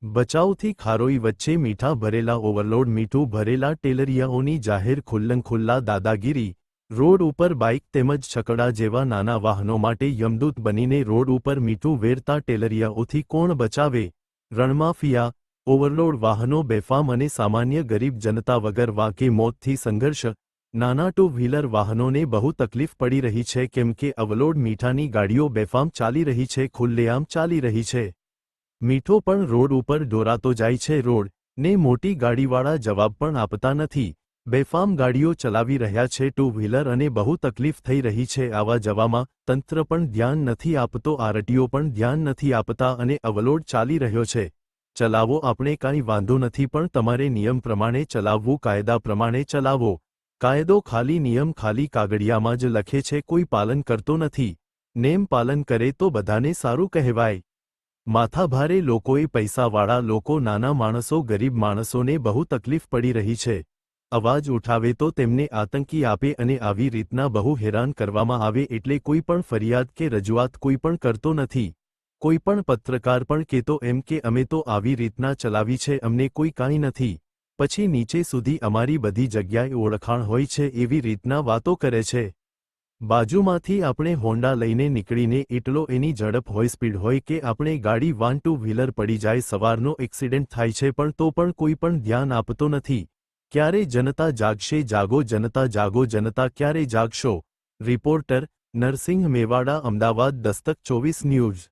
બચાવથી ખારોઈ વચ્ચે મીઠા ભરેલા ઓવરલોડ મીઠું ભરેલા ટેલરિયાઓની જાહેર ખુલ્લંખુલ્લા દાદાગીરી રોડ ઉપર બાઇક તેમજ છકડા જેવા નાના વાહનો માટે યમદૂત બનીને રોડ ઉપર મીઠું વેરતા ટેલરિયાઓથી કોણ બચાવે? રણમાફિયા ઓવરલોડ વાહનો બેફામ અને સામાન્ય ગરીબ જનતા વગર વાંકે મોતથી સંઘર્ષ નાના ટુ વ્હીલર વાહનોને બહુ તકલીફ પડી રહી છે કેમ કે અવલોડ મીઠાની ગાડીઓ બેફામ ચાલી રહી છે, ખુલ્લેઆમ ચાલી રહી છે। મીઠો પણ રોડ ઉપર ઢોરાતો જાય છે। રોડ ને મોટી ગાડીવાળા જવાબ પણ આપતા નથી। બેફામ ગાડીઓ ચલાવી રહ્યા છે ટુ વ્હીલર અને બહુ તકલીફ થઈ રહી છે આવા જવામાં। તંત્ર પણ ધ્યાન નથી આપતો, આરટીઓ પણ ધ્યાન નથી આપતા અને અવલોડ ચાલી રહ્યો છે। ચલાવો, આપણે કાંઈ વાંધો નથી, પણ તમારે નિયમ પ્રમાણે ચલાવવું, કાયદા પ્રમાણે ચલાવો। કાયદો ખાલી નિયમ ખાલી કાગળિયામાં જ લખે છે, કોઈ પાલન કરતો નથી। નેમ પાલન કરે તો બધાને સારું કહેવાય। માથાભારે લોકોએ પૈસાવાળા લોકો, નાના માણસો, ગરીબ માણસોને બહુ તકલીફ પડી રહી છે। અવાજ ઉઠાવે તો તેમને આતંકી આપે અને આવી રીતના બહુ હેરાન કરવામાં આવે એટલે કોઈ પણ ફરિયાદ કે રજૂઆત કોઈ પણ કરતો નથી। કોઈ પણ પત્રકાર પણ કહેતો એમ કે અમે તો આવી રીતના ચલાવી છે, અમને કોઈ કાંઈ નથી। પછી નીચે સુધી અમારી બધી જગ્યાએ ઓળખાણ હોય છે એવી રીતના વાતો કરે છે। બાજુમાંથી આપણે હોન્ડા લઈને નીકળીને એટલો એની ઝડપ હોય, સ્પીડ હોય કે આપણે ગાડી વાન ટુ વ્હીલર પડી જાય, સવારનો એક્સિડન્ટ થાય છે, પણ તો પણ કોઈ પણ ધ્યાન આપતો નથી। ક્યારે જનતા જાગશે? જાગો જનતા, જાગો જનતા, ક્યારે જાગશો? Reporter Narsinh Mewada, Ahmedabad, Dastak 24 news.